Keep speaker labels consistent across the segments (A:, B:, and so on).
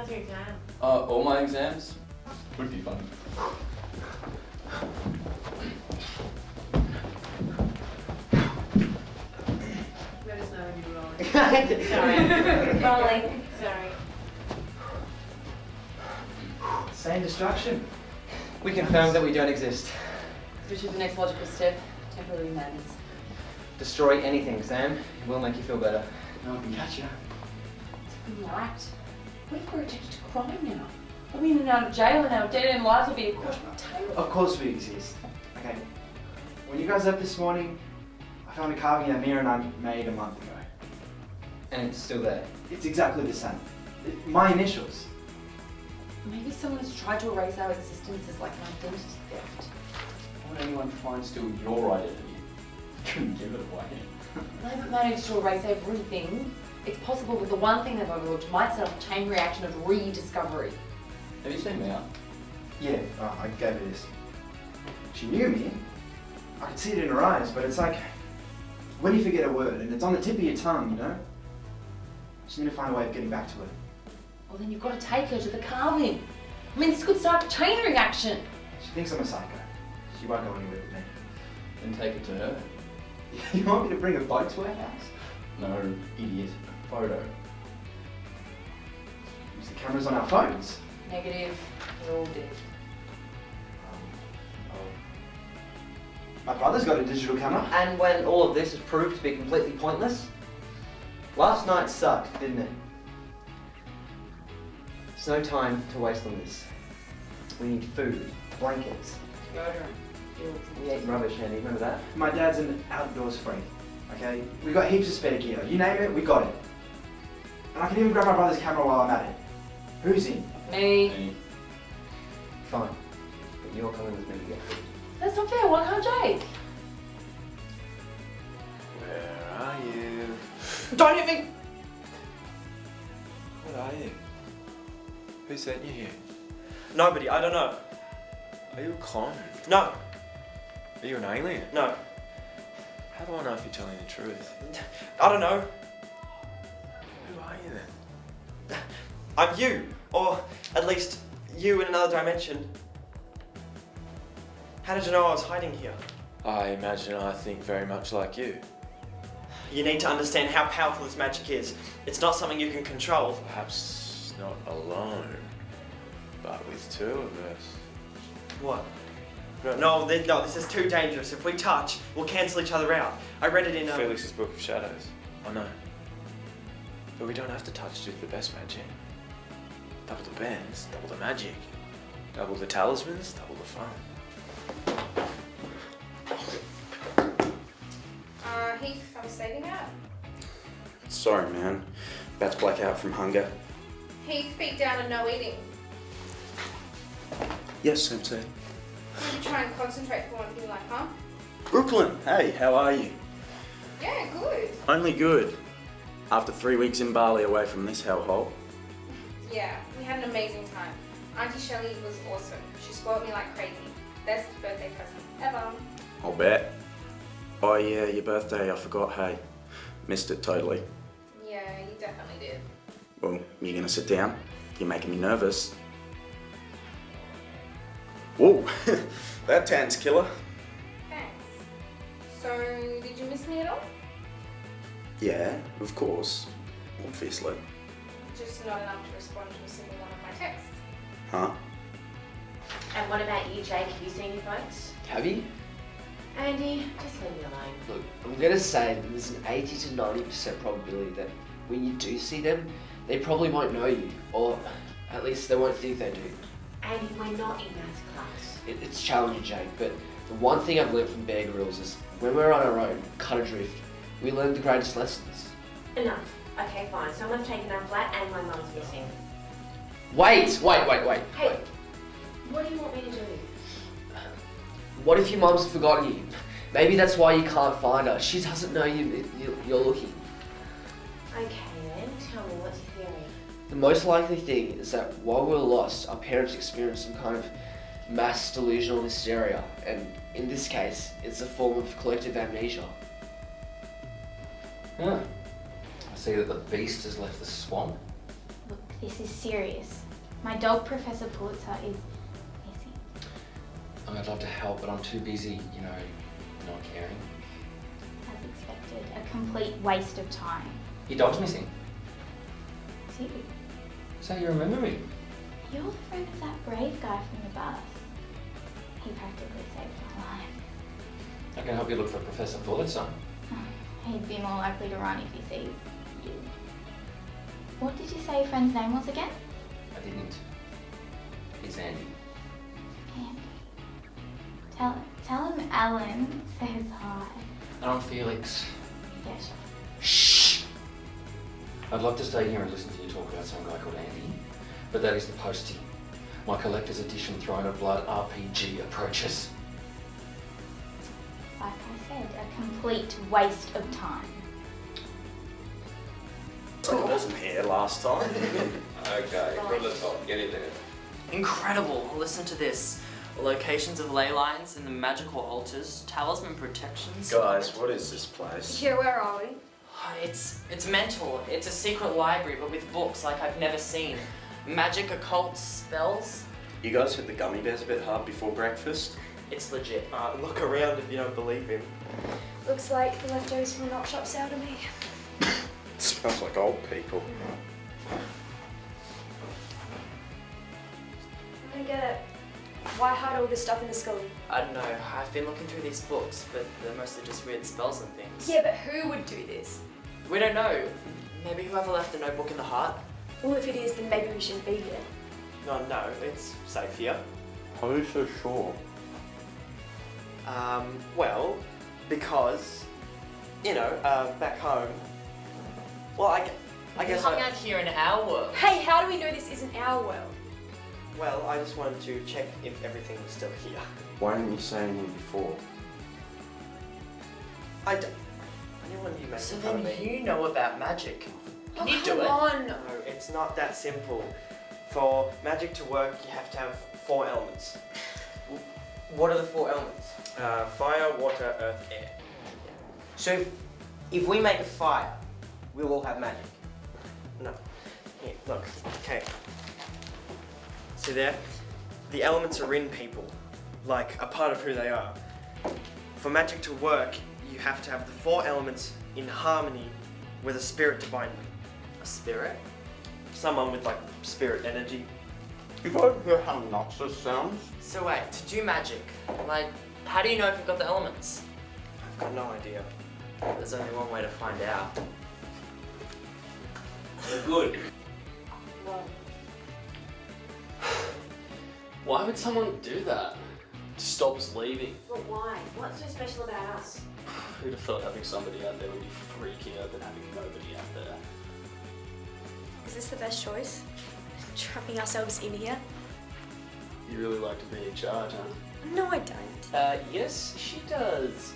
A: How's your exam?
B: All my exams would be fun.
A: Let us know when you're rolling. Sorry. Rolling. Sorry.
C: Same destruction. We confirmed that we don't exist.
D: Which is the next logical step. Temporary madness.
C: Destroy anything, Sam. It will make you feel better. No one can catch you.
D: Right. What if we're addicted to crime now? We'll be in and out of jail and our dead-end lives will be a cautionary tale.
C: Of course we exist. Okay. When you guys left this morning, I found a carving in a mirror I made a month ago. And it's still there. It's exactly the same. My initials.
D: Maybe someone has tried to erase our existence as like an identity theft.
B: Why would anyone try and steal your identity? You couldn't give it away.
D: They haven't managed to erase everything. It's possible that the one thing they've overlooked might set off a chain reaction of rediscovery.
B: Have you seen me out?
C: Yeah, I gave her this. She knew me. I could see it in her eyes, but it's like when you forget a word and it's on the tip of your tongue, you know? Just need to find a way of getting back to it.
D: Well, then you've got to take her to the carving. I mean, this could start a chain reaction.
C: She thinks I'm a psycho. She won't go anywhere with me.
B: Then take it to her.
C: You want me to bring a boat to her house?
B: No, idiot. A photo.
C: Use the cameras on our phones.
D: Negative. They're all dead.
C: My brother's got a digital camera.
E: And when all of this is proved to be completely pointless? Last night sucked, didn't it? There's no time to waste on this. We need food, blankets.
D: Deodorant. Fuels.
E: We ate rubbish, Andy, remember that?
C: My dad's an outdoors freak, okay? We got heaps of spare gear. You name it, we got it. And I can even grab my brother's camera while I'm at it. Who's in?
D: Me.
E: Fine. But you're coming with me to get food.
D: That's not fair. Why can't Jake?
F: Where are you?
E: Don't hit me!
F: What are you? Who sent you here?
E: Nobody, I don't know.
F: Are you a clone?
E: No,
F: Are you an alien?
E: no,
F: How do I know if you're telling the truth?
E: I don't know.
F: Who are you then?
E: I'm you, or at least you in another dimension. How did you know I was hiding here?
F: I imagine I think very much like you.
E: You need to understand how powerful this magic is. It's not something you can control.
F: Perhaps not alone, but with two of us.
E: What? No, this is too dangerous. If we touch, we'll cancel each other out. I read it in
F: Felix's Book of Shadows. I know. But we don't have to touch to do the best magic. Double the bends, double the magic. Double the talismans, double the fun.
G: Heath, I was saving that.
H: Sorry, man. About to black out from hunger.
G: Heath, feet down and no eating.
H: Yes, Sensei.
G: Maybe try and concentrate for one thing like, huh?
H: Brooklyn, hey, how are you?
G: Yeah, good.
H: Only good. After 3 weeks in Bali away from this hellhole.
G: Yeah, we had an amazing time. Auntie Shelley was awesome. She spoiled me like crazy. Best birthday present ever.
H: I'll bet. Oh yeah, your birthday, I forgot, hey. Missed it totally.
G: Yeah, you definitely did.
H: Well, you gonna sit down? You're making me nervous. Whoa, that tan's killer.
G: Thanks. So, did you miss me at all?
H: Yeah, of course. Obviously.
G: Just not enough to respond to a single one of my texts.
H: Huh?
A: And what about you, Jake? Have you seen your folks?
I: Have you?
A: Andy, just leave me alone.
I: Look, I'm gonna say that there's an 80 to 90% probability that when you do see them, they probably won't know you, or at least they won't think they do.
A: Andy, we're not in maths class.
I: It's challenging, Jake, but the one thing I've learned from Bear Grylls is when we're on our own, cut adrift, we learn the greatest lessons.
A: Enough. Okay, fine. Someone's taken our flat and my mum's missing.
I: Wait.
A: Hey, what do you want me to do?
I: What if your mum's forgotten you? Maybe that's why you can't find her. She doesn't know you're looking.
A: Okay then, tell me, what's your theory?
I: The most likely thing is that while we're lost, our parents experienced some kind of mass delusional hysteria, and in this case, it's a form of collective amnesia.
J: Huh. I see that the beast has left the swamp.
D: Look,
J: this is serious. My dog, Professor Pulitzer, is missing.
K: I'd love to help, but I'm too busy, not caring.
J: As expected, a complete waste of time.
K: Your dog's missing.
J: It's you.
K: So you remember me?
J: You're the friend of that brave guy from the bus. He practically saved my life.
K: I can help you look for Professor Pulitzer.
J: He'd be more likely to run if he sees you. What did you say your friend's name was again?
K: I didn't. He's Andy.
J: Andy. Tell him Alan says hi.
K: And I'm Felix.
J: Yeah, sure.
K: Shh! I'd love to stay here and listen to you talk about some guy called Andy, but that is the postie. My collector's edition Throne of Blood RPG approaches.
J: Like I said, a complete waste of time.
F: I wasn't here last time.
K: Okay, from the top, get in there.
L: Incredible. Listen to this. Locations of ley lines in the magical altars, talisman protections.
F: Guys, what is this place?
G: Yeah, where are we?
L: It's mental. It's a secret library, but with books like I've never seen. Magic, occult spells.
F: You guys hit the gummy bears a bit hard before breakfast?
L: It's legit.
E: Look around if you don't believe him.
A: Looks like the leftovers from the knock shop sale to me.
F: It smells like old people.
A: I don't get it. Why hide all this stuff in the school?
L: I don't know. I've been looking through these books, but they're mostly just weird spells and things.
A: Yeah, but who would do this?
L: We don't know. Maybe whoever left a notebook in the heart?
A: Well, if it is, then maybe we shouldn't be here.
E: No, it's safe here.
F: How are you so sure?
E: Well, because, back home. Well, I guess.
L: We hung out here in our world.
A: Hey, how do we know this isn't our world?
E: Well, I just wanted to check if everything was still here.
F: Why didn't you say anything before?
E: I didn't want you making
L: So
E: fun of
L: then
E: me.
L: you know about magic. Can you do
A: Come
L: it?
A: on.
E: No, it's not that simple. For magic to work, you have to have 4 elements.
L: What are the 4 elements?
E: Fire, water, earth, air.
M: So if we make a fire, we'll all have magic.
E: No. Here, look. Okay. See there? The elements are in people, like a part of who they are. For magic to work, you have to have the 4 elements in harmony with a spirit to bind them.
L: A spirit?
E: Someone with like spirit energy.
F: You guys hear how noxious sounds?
L: So wait, to do magic, like, how do you know if you've got the elements?
E: I've got no idea.
L: There's only one way to find out.
K: They're good. Why would someone do that? To stop us leaving?
A: But why? What's so special about us?
K: Who'd have thought having somebody out there would be freakier than having nobody out there?
A: Is this the best choice? Trapping ourselves in here?
K: You really like to be in charge, huh?
A: No, I don't.
K: Yes, she does.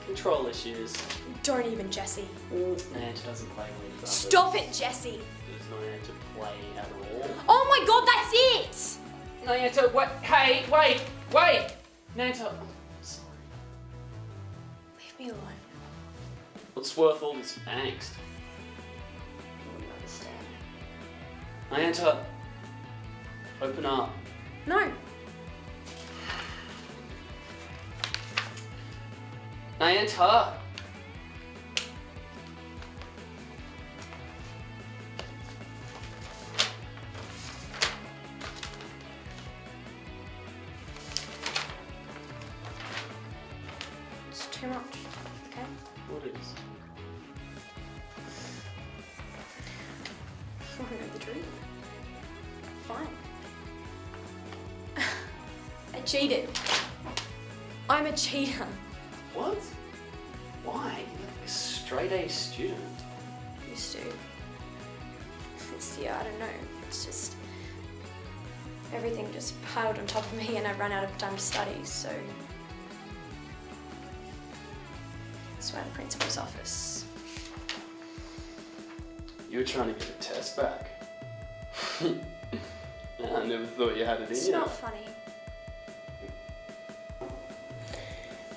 K: Control issues.
A: Don't even, Jesse.
K: And she doesn't play with others.
A: Stop it, Jesse!
K: There's no need to play at all.
A: Oh my god, that's it!
K: Nanta, wait, hey, wait! Nanta, I'm sorry.
A: Leave me alone.
K: What's worth all this angst?
A: You wouldn't understand.
K: Nanta, open up.
A: No.
K: Nanta!
A: It's too much, okay?
K: What is?
A: I want to know the truth. Fine. I cheated. I'm a cheater.
K: What? Why? You're like a straight A student.
A: Used to. This year, I don't know. It's just everything just piled on top of me, and I ran out of time to study. So that's why the principal's office.
K: You were trying to get a test back. I never thought you had it in
A: It's
K: you.
A: not funny.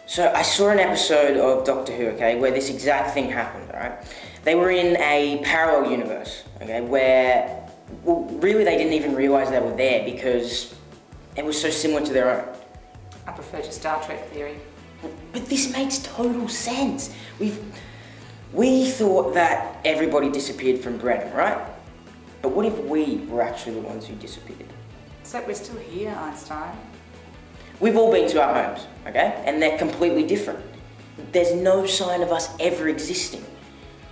M: So I saw an episode of Doctor Who, okay, where this exact thing happened, alright? They were in a parallel universe, okay, where Well, really they didn't even realise they were there because it was so similar to their own.
D: I prefer your Star Trek theory.
M: But this makes total sense. We thought that everybody disappeared from Brennan, right? But what if we were actually the ones who disappeared?
D: Except we're still here, Einstein.
M: We've all been to our homes, okay? And they're completely different. There's no sign of us ever existing.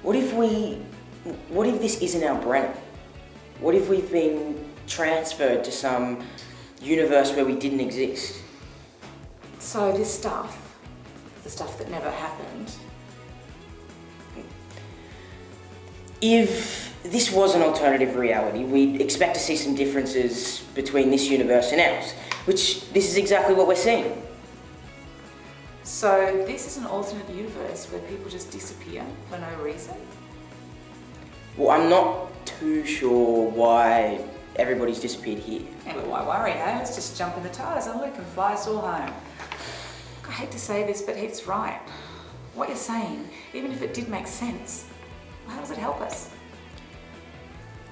M: What if this isn't our Brennan? What if we've been transferred to some universe where we didn't exist?
D: So this stuff, the stuff that never happened.
M: If this was an alternative reality, we'd expect to see some differences between this universe and ours, which this is exactly what we're seeing.
D: So this is an alternate universe where people just disappear for no reason?
M: Well, I'm not too sure why everybody's disappeared here.
D: Yeah, but why worry, eh? Let's just jump in the TARDIS and Luke can fly us all home. I hate to say this, but he's right. What you're saying, even if it did make sense, how does it help us?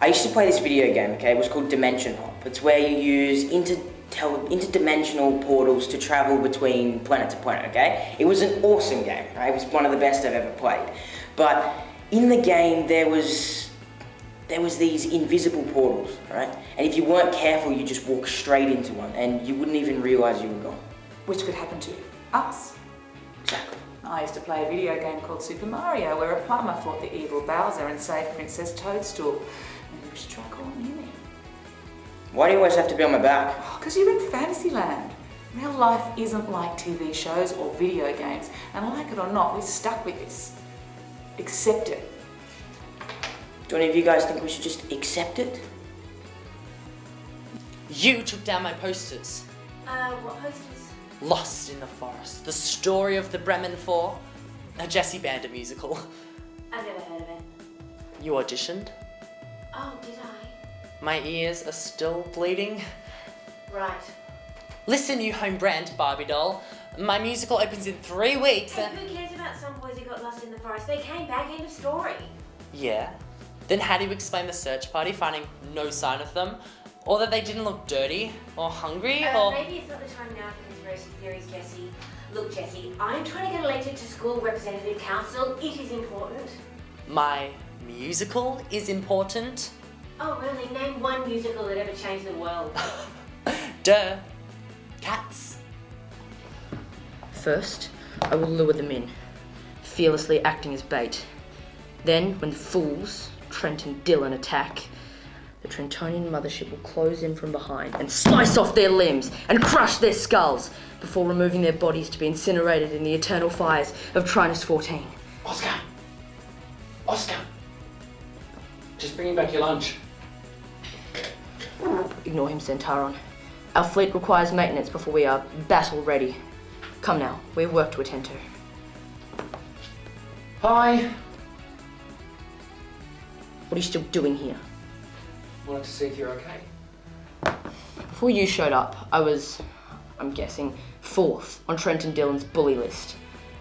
M: I used to play this video game, okay? It was called Dimension Hop. It's where you use interdimensional portals to travel between planet to planet, okay? It was an awesome game, right? It was one of the best I've ever played. But in the game, there was these invisible portals, right? And if you weren't careful, you just walk straight into one and you wouldn't even realise you were gone.
D: Which could happen to us.
M: Exactly.
D: I used to play a video game called Super Mario where a plumber fought the evil Bowser and saved Princess Toadstool. Maybe we should try calling you in.
M: Why do you always have to be on my back?
D: Because you're in Fantasyland. Real life isn't like TV shows or video games, and like it or not, we're stuck with this. Accept it.
M: Do any of you guys think we should just accept it?
L: You took down my posters.
A: What posters?
L: Lost in the Forest, the story of the Bremen Four, a Jessie Banda musical.
A: I've never heard of it.
L: You auditioned?
A: Oh, did I?
L: My ears are still bleeding.
A: Right.
L: Listen, you home brand Barbie doll. My musical opens in 3 weeks.
A: Hey, who cares about some boys who got lost in the forest? They came back, end of story.
L: Yeah. Then how do you explain the search party finding no sign of them? Or that they didn't look dirty or hungry or...
A: Maybe it's not the time now for conspiracy theories, Jessie. Look, Jessie, I'm trying to get elected to school representative council. It is important.
L: My musical is important?
A: Oh, really? Name one musical that ever changed the world.
L: Duh. Cats.
N: First, I will lure them in, fearlessly acting as bait. Then, when the fools, Trent and Dylan, attack, the Trentonian mothership will close in from behind and slice off their limbs and crush their skulls before removing their bodies to be incinerated in the eternal fires of Trinus 14.
K: Oscar! Oscar! Just bringing back your lunch.
N: Ignore him, Centauron. Our fleet requires maintenance before we are battle ready. Come now, we have work to attend to.
K: Hi!
N: What are you still doing here?
K: Wanted to see if you're okay.
N: Before you showed up, I was, I'm guessing, 4th on Trent and Dylan's bully list.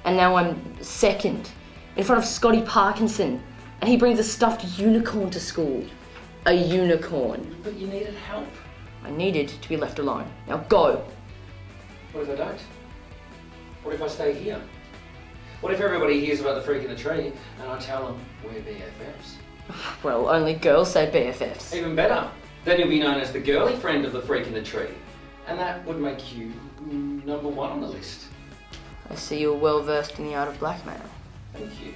N: And now I'm 2nd, in front of Scotty Parkinson, and he brings a stuffed unicorn to school. A unicorn.
K: But you needed help.
N: I needed to be left alone. Now go!
K: What if I don't? What if I stay here? What if everybody hears about the freak in the tree and I tell them we're BFFs?
N: Well, only girls say BFFs.
K: Even better. Then you'll be known as the girly friend of the freak in the tree. And that would make you number 1 on the list.
N: I see you're well versed in the art of blackmail.
K: Thank you.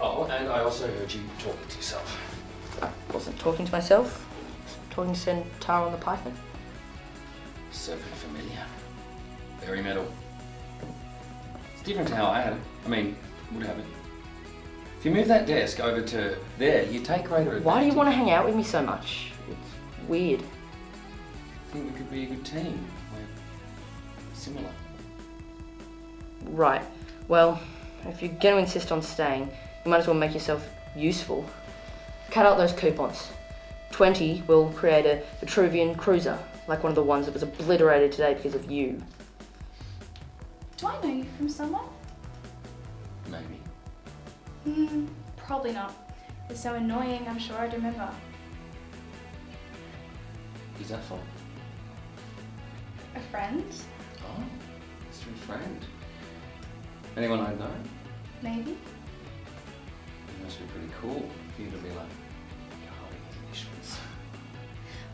K: Oh, and I also heard you talking to yourself.
N: I wasn't talking to myself. I was talking to Centauron the Python.
K: Serpent familiar. Very metal. It's different to how I had it. I mean, would have it. If you move that desk over to there, you take greater advantage.
N: Why do you want to hang out with me so much? It's weird.
K: I think we could be a good team. We're similar.
N: Right. Well, if you're going to insist on staying, you might as well make yourself useful. Cut out those coupons. 20 will create a Vitruvian cruiser, like one of the ones that was obliterated today because of you.
J: Do I know you from somewhere?
K: Maybe.
J: Probably not. It's so annoying, I'm sure I'd remember.
K: Who's that for?
J: A friend?
K: Oh, mystery friend. Anyone I know?
J: Maybe.
K: It must be pretty cool for you to be like, guarding his initials.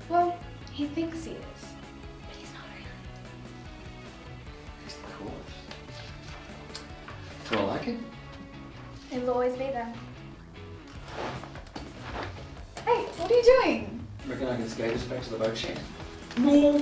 J: Well, he thinks he is, but he's not really.
K: He's the coolest. Do I like it?
J: It'll always be there. Hey, what are you doing?
K: Reckon I can skate us back to the boat shed?
J: No.